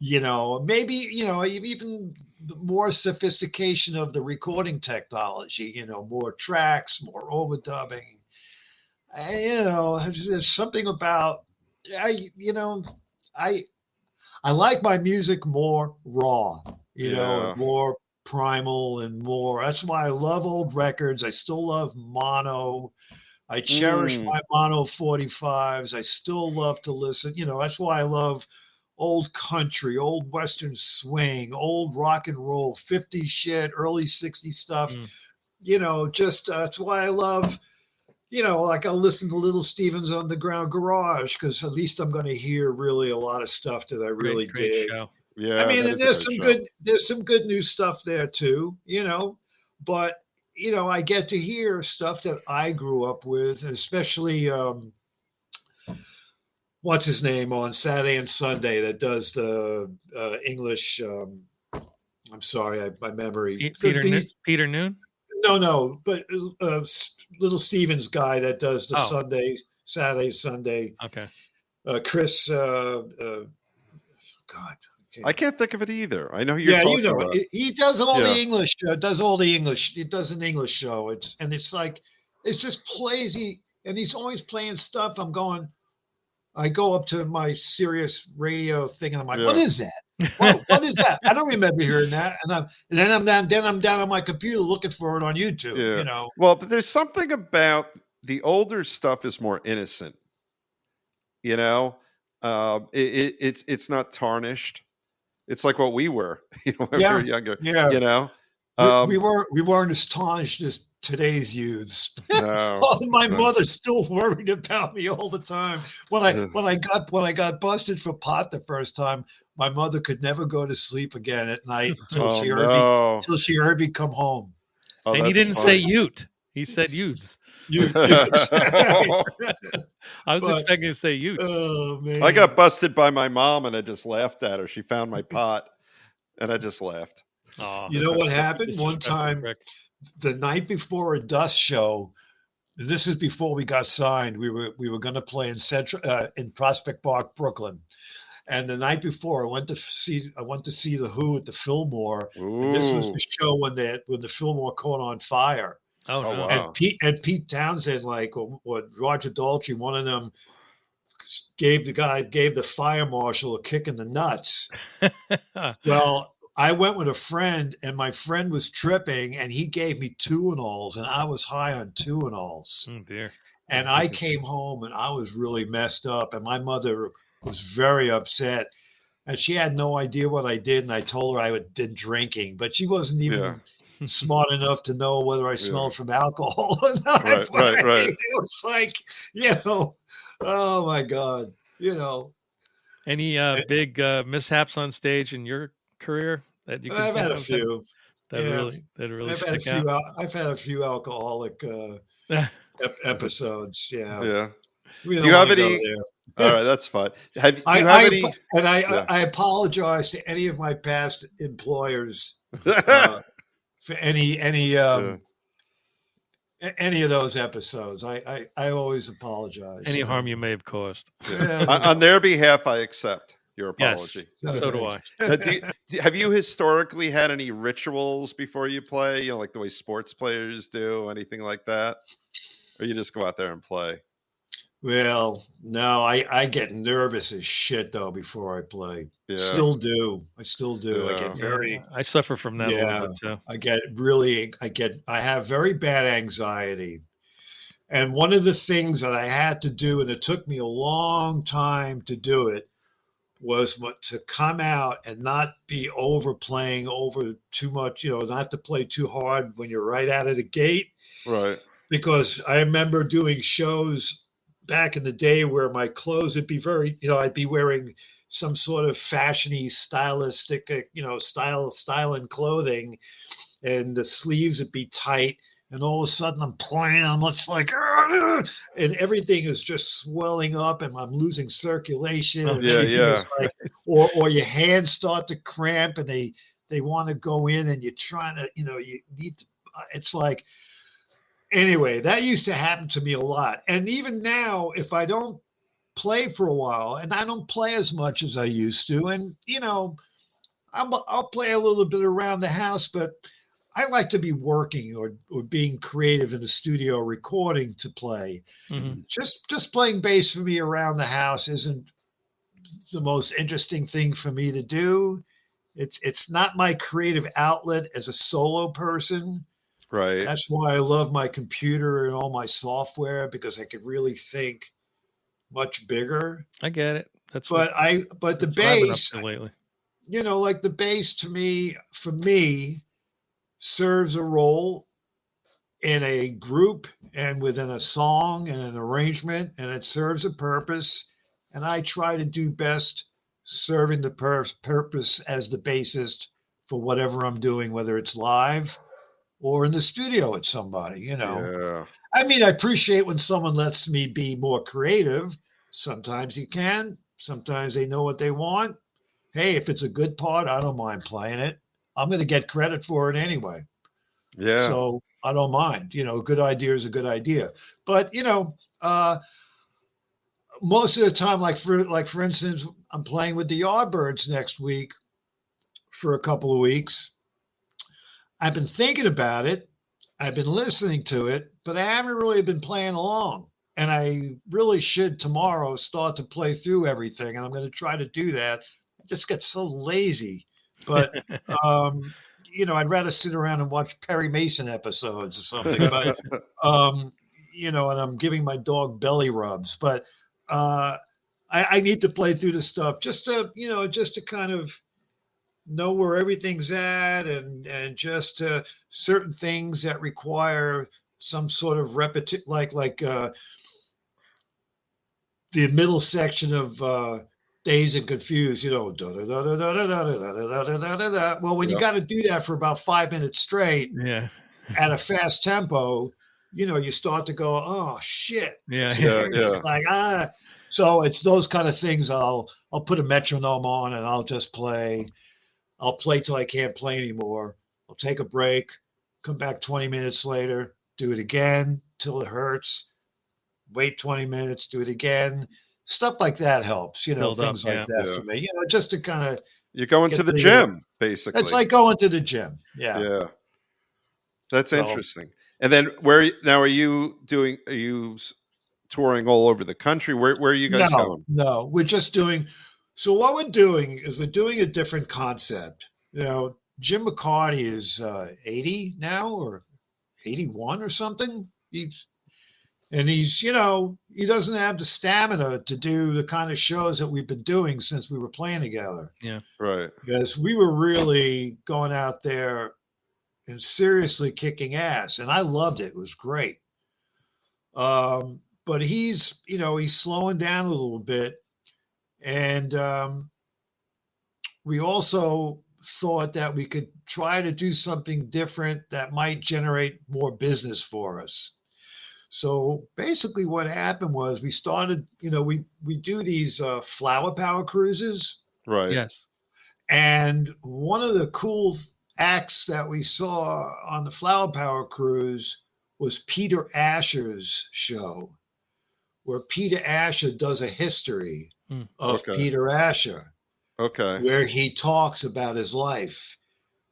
maybe even more sophistication of the recording technology, more tracks, more overdubbing. There's something about I like my music more raw, and more primal and more. That's why I love old records. I still love mono. I cherish my mono 45s. I still love to listen. That's why I love old country, old Western swing, old rock and roll, 50s shit, early 60s stuff. That's why I love, like I listen to Little Steven's Underground Garage, because at least I'm going to hear really a lot of stuff that I really dig. Show. Yeah, I mean, and there's some good new stuff there too, but I get to hear stuff that I grew up with, especially what's his name on Saturday and Sunday that does the English. I'm sorry, my memory. Peter Noon. No, but Little Steven's guy that does the Saturday, Sunday. Okay. Chris. God. I can't think of it either. I know who you're talking about. He does all the English. Does all the English. He does an English show. It's just plays. And he's always playing stuff. I go up to my Sirius radio thing, and I'm like, "What is that? What is that? I don't remember hearing that." And then I'm down on my computer looking for it on YouTube. Yeah. Well, but there's something about the older stuff is more innocent. It's not tarnished. It's like what we were, when we were younger. Yeah. We weren't as tarnished as today's youths. No, my mother's still worried about me all the time. When I got busted for pot the first time, my mother could never go to sleep again at night until she heard me come home. Oh, and he didn't say Ute. He said youths. I was expecting to say Utes. Oh, man. I got busted by my mom, and I just laughed at her. She found my pot, and I just laughed. Oh, you know what happened one time? The night before a Dust show, this is before we got signed. We were going to play in Prospect Park, Brooklyn, and the night before I went to see the Who at the Fillmore. And this was the show when the Fillmore caught on fire. Oh, no. Wow. And Pete Townsend, or Roger Daltrey, one of them gave the fire marshal a kick in the nuts. Well, I went with a friend, and my friend was tripping, and he gave me Tuinals, and I was high on Tuinals. Oh, dear. And I came home, and I was really messed up, and my mother was very upset. and she had no idea what I did. And I told her I had been drinking, but she wasn't even smart enough to know whether I smelled from alcohol or not. Right. It was like, oh my God, Any big mishaps on stage in your career that you can I've think had a of few. that really I've had a stick few. out? I've had a few alcoholic episodes. Yeah. We Do you don't want have to go any? there. All right, that's fine. Do you have any? I apologize to any of my past employers for any of those episodes. I always apologize. Any harm you may have caused. On their behalf, I accept your apology. Yes, so do I. Have you historically had any rituals before you play? Like the way sports players do, anything like that? Or you just go out there and play? Well, no, I get nervous as shit though before I play. Yeah. Still do. I still do. Yeah. I get very. I suffer from that a little bit too. I have very bad anxiety. And one of the things that I had to do, and it took me a long time to do it, was to come out and not be overplaying over too much, not to play too hard when you're right out of the gate. Right. Because I remember doing shows back in the day where my clothes would be very, I'd be wearing some sort of fashiony, stylistic, style and clothing, and the sleeves would be tight. And all of a sudden I'm playing, I'm just like, and everything is just swelling up and I'm losing circulation. And like, or your hands start to cramp and they want to go in and you're trying to, you need to, it's like, anyway, that used to happen to me a lot. And even now, if I don't play for a while, and I don't play as much as I used to, and, I'll play a little bit around the house, but I like to be working or being creative in the studio recording to play. Mm-hmm. Just playing bass for me around the house isn't the most interesting thing for me to do. It's not my creative outlet as a solo person. Right. That's why I love my computer and all my software, because I could really think much bigger. I get it. But the bass, lately. Like the bass for me, serves a role in a group and within a song and an arrangement, and it serves a purpose. And I try to do best serving the purpose as the bassist for whatever I'm doing, whether it's live or in the studio with somebody, Yeah. I mean, I appreciate when someone lets me be more creative. Sometimes you can. Sometimes they know what they want. Hey, if it's a good part, I don't mind playing it. I'm going to get credit for it anyway. Yeah. So I don't mind. A good idea is a good idea. But, most of the time, like for instance, I'm playing with the Yardbirds next week for a couple of weeks. I've been thinking about it. I've been listening to it, but I haven't really been playing along. And I really should tomorrow start to play through everything. And I'm going to try to do that. I just get so lazy. But, I'd rather sit around and watch Perry Mason episodes or something. But, and I'm giving my dog belly rubs. But I need to play through the stuff just to kind of know where everything's at and just certain things that require some sort of repetition, like the middle section of Dazed and Confused, well, when you got to do that for about 5 minutes straight at a fast tempo, you start to go, oh shit. It's like, so it's those kind of things. I'll put a metronome on and I'll just play. I'll play till I can't play anymore. I'll take a break, come back 20 minutes later, do it again till it hurts. Wait 20 minutes, do it again. Stuff like that helps, things like that for me. Just to kind of. You're going to the gym, basically. It's like going to the gym. Yeah. Yeah. That's interesting. And then are you touring all over the country? Where are you guys going? No, we're just doing. So what we're doing is we're doing a different concept. Jim McCarty is 80 now or 81 or something. And he's, he doesn't have the stamina to do the kind of shows that we've been doing since we were playing together. Yeah. Right. Because we were really going out there and seriously kicking ass. And I loved it. It was great. But he's slowing down a little bit. And we also thought that we could try to do something different that might generate more business for us. So basically what happened was we started, we do these flower power cruises. Right. Yes. And one of the cool acts that we saw on the flower power cruise was Peter Asher's show, where Peter Asher does a history of Peter Asher. Okay. Where he talks about his life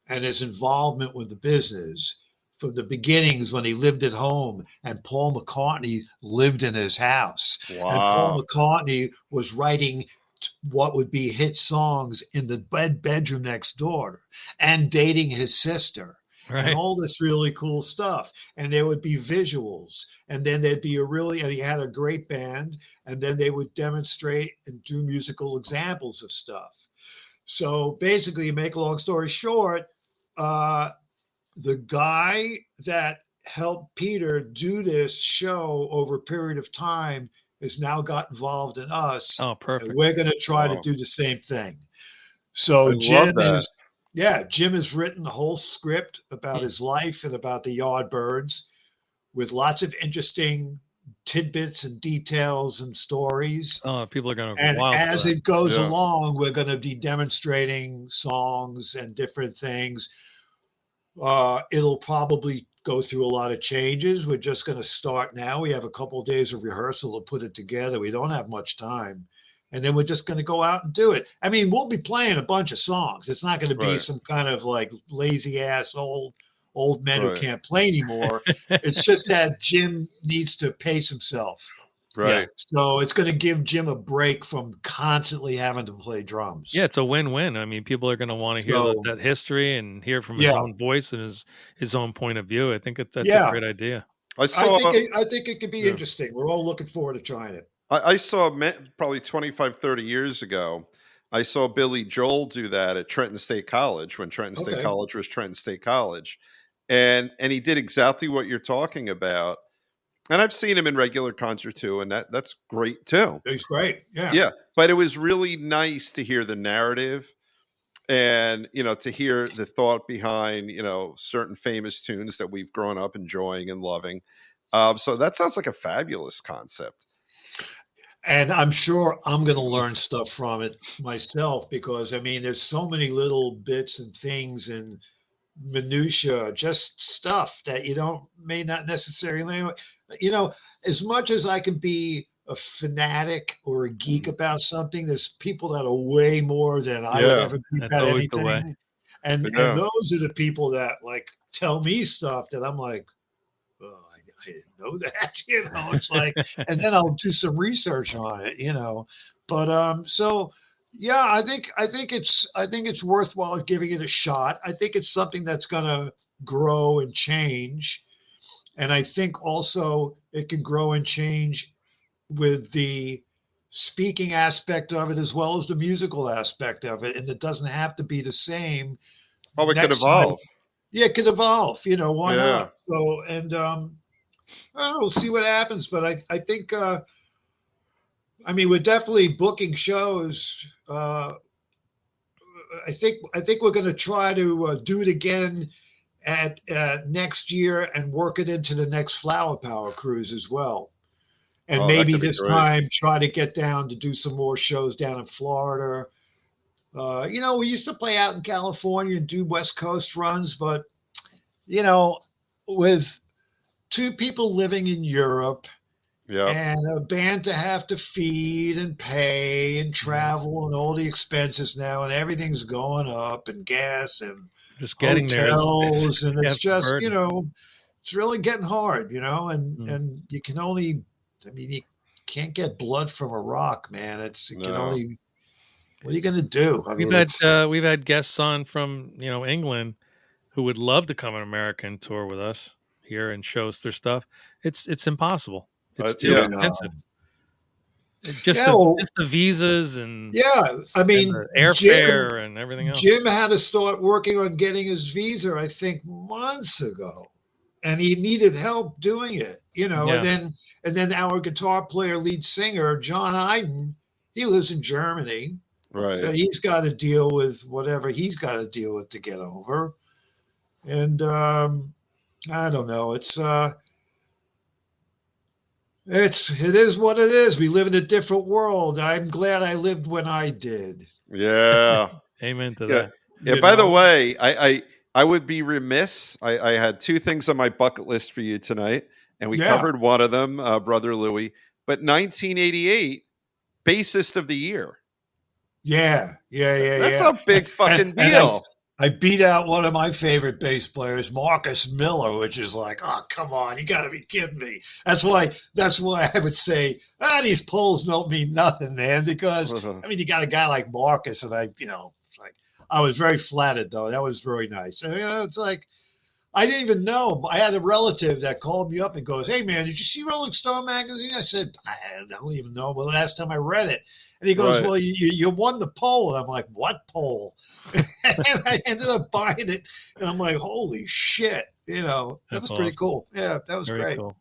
and his involvement with the business from the beginnings when he lived at home and Paul McCartney lived in his house. Wow. And Paul McCartney was writing what would be hit songs in the bedroom next door and dating his sister. Right. And all this really cool stuff. And there would be visuals. And then there'd be and he had a great band. And then they would demonstrate and do musical examples of stuff. So basically, to make a long story short, the guy that helped Peter do this show over a period of time has now got involved in us. Oh, perfect. And we're going to try to do the same thing. So Jim has written the whole script about his life and about the Yardbirds with lots of interesting tidbits and details and stories. Oh, people are going to. And as it goes along, we're going to be demonstrating songs and different things. It'll probably go through a lot of changes. We're just going to start now. We have a couple of days of rehearsal to put it together. We don't have much time. And then we're just going to go out and do it. I mean, we'll be playing a bunch of songs. It's not going to be some kind of like lazy ass old men who can't play anymore. It's just that Jim needs to pace himself. Right. Yeah. So it's going to give Jim a break from constantly having to play drums. Yeah, it's a win-win. I mean, people are going to want to hear that history and hear from his own voice and his own point of view. I think that's a great idea. I think it could be interesting. We're all looking forward to trying it. I saw probably 25, 30 years ago, I saw Billy Joel do that at Trenton State College when Trenton State College was Trenton State College. And he did exactly what you're talking about. And I've seen him in regular concert too, and that's great too. He's great. Yeah. Yeah. But it was really nice to hear the narrative and, to hear the thought behind, certain famous tunes that we've grown up enjoying and loving. So that sounds like a fabulous concept. And I'm sure I'm going to learn stuff from it myself because, I mean, there's so many little bits and things and minutia, just stuff that may not necessarily, as much as I can be a fanatic or a geek about something, there's people that are way more than I would ever be about anything. And those are the people that like tell me stuff that I'm like, oh, I didn't know that, it's like, and then I'll do some research on it, but, so yeah, I think it's worthwhile giving it a shot. I think it's something that's going to grow and change. And I think also it can grow and change with the speaking aspect of it as well as the musical aspect of it. And it doesn't have to be the same. Oh, it could evolve. Yeah, it could evolve. Why not? So, and we'll see what happens. But I think, we're definitely booking shows. I think we're going to try to do it again at next year and work it into the next Flower Power cruise as well. And maybe this time try to get down to do some more shows down in Florida. We used to play out in California and do West Coast runs, but, with two people living in Europe and a band to have to feed and pay and travel and all the expenses now, and everything's going up and gas and just getting hotels, and it's just, it's really getting hard, and you can only, you can't get blood from a rock, man. Can only, what are you going to do? We've had guests on from, England who would love to come on America and tour with us here and show us their stuff. It's impossible. It's too expensive. Just the visas and I mean, and the airfare and everything else. Jim had to start working on getting his visa, I think, months ago, and he needed help doing it. And then our guitar player, lead singer John Iden, he lives in Germany, right? So he's got to deal with whatever he's got to deal with to get over, and I don't know. It is what it is. We live in a different world. I'm glad I lived when I did. Yeah. Amen to that. Yeah. By the way, I would be remiss. I had two things on my bucket list for you tonight, and we covered one of them, Brother Louie. But 1988, bassist of the year. Yeah. That's a big fucking deal. I beat out one of my favorite bass players, Marcus Miller, which is like, oh, come on, you got to be kidding me. That's why I would say, these polls don't mean nothing, man, because, I mean, you got a guy like Marcus, and it's like, I was very flattered, though. That was very nice. And, it's like, I didn't even know. I had a relative that called me up and goes, hey, man, did you see Rolling Stone magazine? I said, I don't even know. Well, last time I read it. And he goes, well, you won the poll. And I'm like, what poll? And I ended up buying it. And I'm like, holy shit. That was pretty cool. Yeah, that was very great. Cool.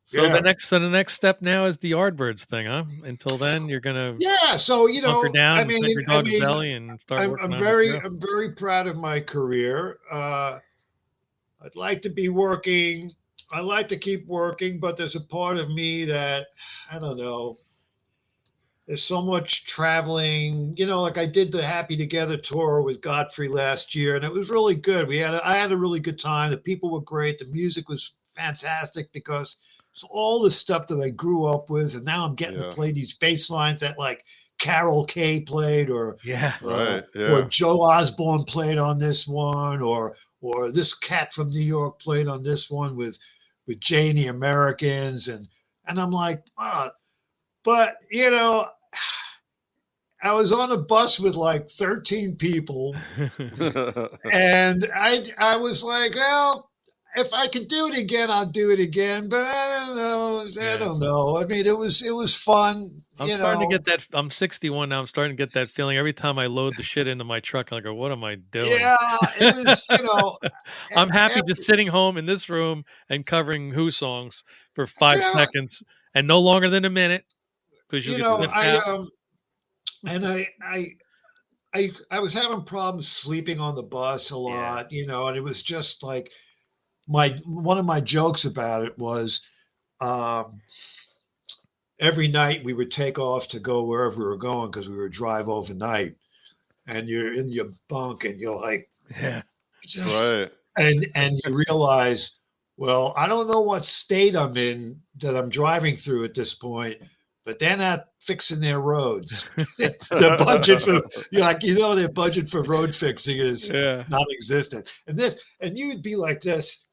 So the next step now is the Yardbirds thing, huh? Until then, you're gonna So hunker down, I mean, your dog's belly, and start working I'm very proud of my career. I'd like to be working. I like to keep working, but there's a part of me that I don't know. There's so much traveling, like I did the Happy Together tour with Godfrey last year, and it was really good. I had a really good time. The people were great. The music was fantastic because it's all the stuff that I grew up with, and now I'm getting to play these bass lines that like Carol Kay played, or Joe Osborne played on this one, or this cat from New York played on this one with Jay and the Americans, and I'm like, but, I was on a bus with like 13 people and I was like, well, if I could do it again, I'll do it again. But I don't know. I mean, it was fun. I'm starting to get that. I'm 61 now. I'm starting to get that feeling every time I load the shit into my truck. I go, what am I doing? Yeah, it was, I'm happy just sitting home in this room and covering Who songs for 5 seconds and no longer than a minute. I was having problems sleeping on the bus a lot, and it was just like one of my jokes about it was every night we would take off to go wherever we were going because we would drive overnight, and you're in your bunk and you're like, and you realize, well, I don't know what state I'm in that I'm driving through at this point, but they're not fixing their roads. The budget for their budget for road fixing is non-existent. And you'd be like this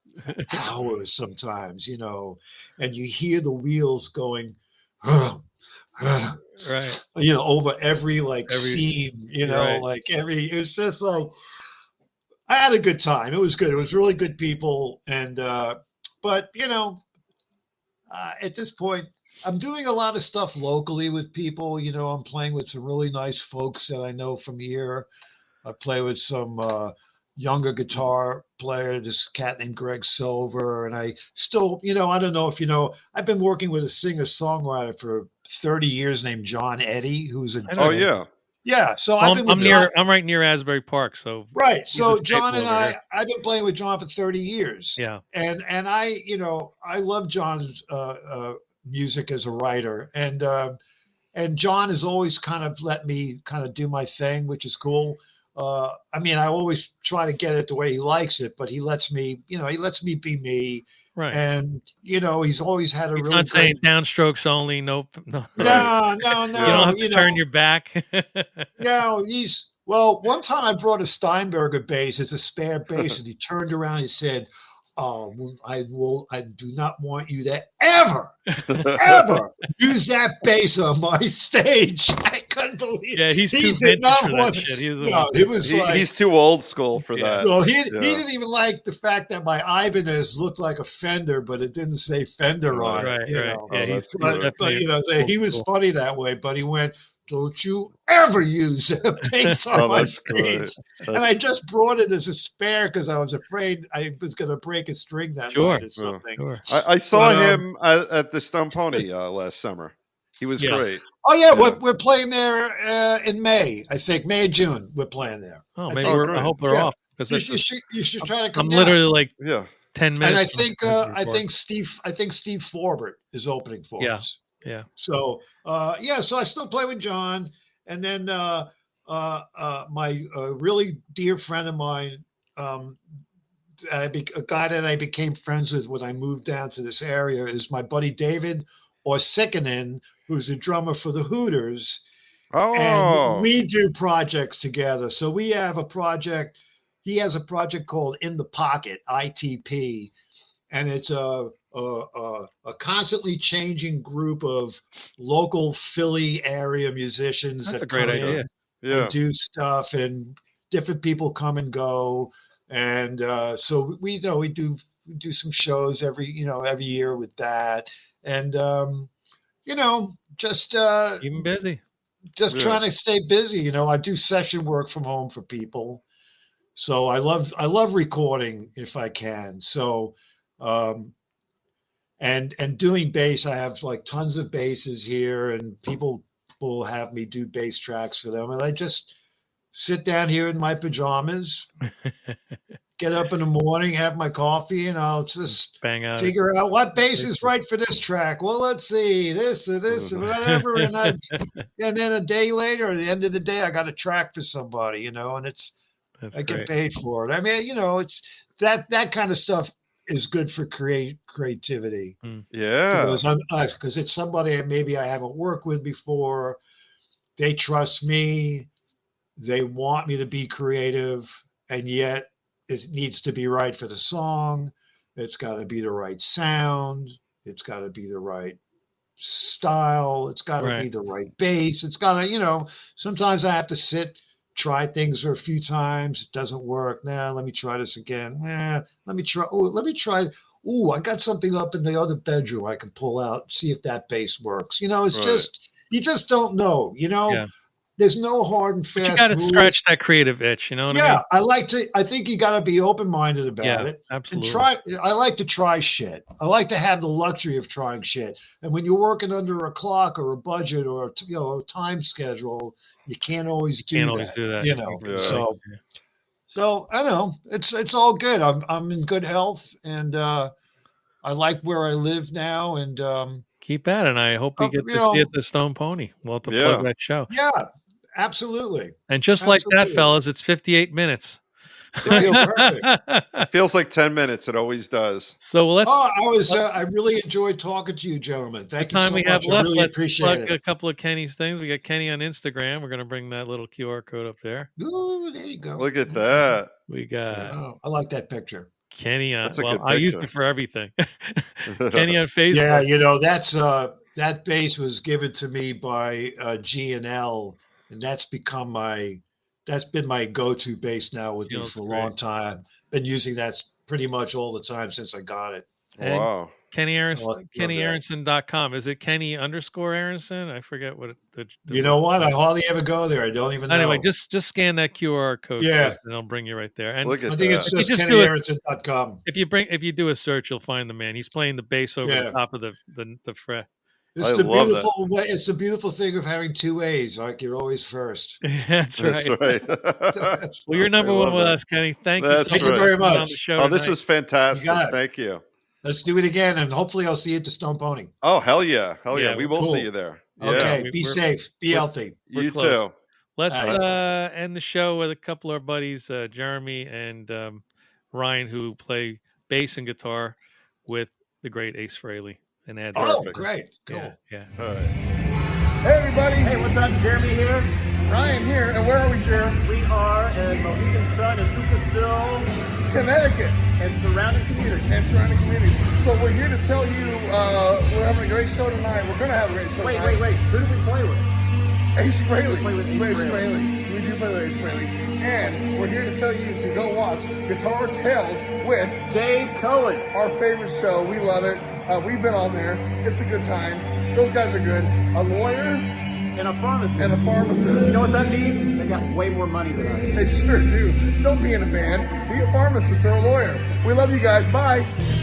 hours sometimes, and you hear the wheels going, right, over every scene, it was just like, I had a good time. It was good. It was really good people. And, but at this point, I'm doing a lot of stuff locally with people. I'm playing with some really nice folks that I know from here. I play with some younger guitar player, this cat named Greg Silver. And I still, I don't know if I've been working with a singer-songwriter for 30 years named John Eddy, who's a... Oh, yeah. Yeah, so I'm right near Asbury Park, so right. So John and I've been playing with John for 30 years. Yeah, and I, I love John's music as a writer, and John has always kind of let me kind of do my thing, which is cool. I mean, I always try to get it the way he likes it, but he lets me be me. Right. And, he's always had he's not saying downstrokes only. No. No. You don't have to turn your back. No, one time I brought a Steinberger bass as a spare bass, and he turned around and said, I do not want you to ever use that bass on my stage. couldn't believe. Yeah, he's too did not for want. That shit. It was like he's too old school for that. Well, he didn't even like the fact that my Ibanez looked like a Fender, but it didn't say Fender on it. You know? Yeah, but you know, he was funny that way. But he went, "Don't you ever use a bass on my stage?" And I just brought it as a spare because I was afraid I was going to break a string that night or something. Sure. I saw him at the Stone Pony last summer. He was great. Oh yeah, we're playing there in May. I think May or June. We're playing there. Oh, maybe I hope they're off because you should try to come. I'm literally like 10 minutes. And I think Steve Forbert is opening for us. Yeah. So so I still play with John, and then my really dear friend of mine, a guy that I became friends with when I moved down to this area, is my buddy David Orsikinen, who's the drummer for the Hooters. Oh, and we do projects together. So we have a project. He has a project called In the Pocket, ITP, and it's a constantly changing group of local Philly area musicians that come in and do stuff, and different people come and go. And so we do some shows every year with that. And just even busy, just trying to stay busy. I do session work from home for people, so I love recording if I can. So and doing bass, I have like tons of basses here, and people will have me do bass tracks for them, and I just sit down here in my pajamas, get up in the morning, have my coffee, and I'll just figure out what bass is right for this track. Well, let's see, this or whatever. And then a day later, at the end of the day, I got a track for somebody, and I get paid for it. I mean, it's that kind of stuff is good for creativity. Yeah. Because it's somebody maybe I haven't worked with before. They trust me. They want me to be creative, and yet it needs to be right for the song. It's got to be the right sound. It's got to be the right style. It's got to be the right bass. It's got to, sometimes I have to try things for a few times. It doesn't work. Nah, let me try this again. Let me try. I got something up in the other bedroom I can pull out, see if that bass works. It's just, you just don't know, Yeah. There's no hard and fast. But you got to scratch that creative itch, you know what I mean? I think you got to be open-minded about it. Absolutely. And I like to try shit. I like to have the luxury of trying shit. And when you're working under a clock or a budget or a time schedule, you can't always do that. Yeah. So I don't know. It's all good. I'm in good health, and I like where I live now, and keep at it. And I hope we get to see it at the Stone Pony. We'll have to plug that show. Yeah. Absolutely. And just like that, fellas, it's 58 minutes. It feels like 10 minutes. It always does. So let's. I really enjoyed talking to you, gentlemen. Thank you so much. I really appreciate it. A couple of Kenny's things. We got Kenny on Instagram. We're going to bring that little QR code up there. Ooh, there you go. Look at that. We got. I like that picture. Kenny on. I used it for everything. Kenny on Facebook. Yeah, that bass was given to me by G&L. And that's been my go-to bass now with me for a long time. Been using that pretty much all the time since I got it. And wow. Kenny Aaronson, KennyAaronson.com. Is it Kenny_Aaronson? I forget what you know what? I hardly ever go there. I don't even know. Anyway, just scan that QR code. Yeah. And it'll bring you right there. And look at I think it's just KennyAaronson.com. If you do a search, you'll find the man. He's playing the bass over the top of the fret. It's the beautiful thing of having two A's. Like you're always first. That's right. Well, you're number one with us, Kenny. Thank you. Thank you very much. This was fantastic. Thank you. Let's do it again, and hopefully I'll see you at the Stone Pony. Oh hell yeah, We will see you there. Okay, be safe, be healthy. You too. Let's end the show with a couple of our buddies, Jeremy and Ryan, who play bass and guitar with the great Ace Frehley. And add great. Cool. Yeah. All right. Hey, everybody. Hey, what's up? Jeremy here. Ryan here. And where are we, Jeremy? We are in Mohegan Sun in Lucasville, Connecticut. And surrounding communities. So we're here to tell you we're having a great show tonight. We're going to have a great show tonight. Wait. Who do we play with? Ace Frehley. Play with Ace Frehley. We do play with Ace Frehley. And we're here to tell you to go watch Guitar Tales with Dave Cohen. Our favorite show. We love it. We've been on there. It's a good time. Those guys are good. A lawyer and a pharmacist. You know what that means? They got way more money than us. They sure do. Don't be in a band. Be a pharmacist or a lawyer. We love you guys. Bye.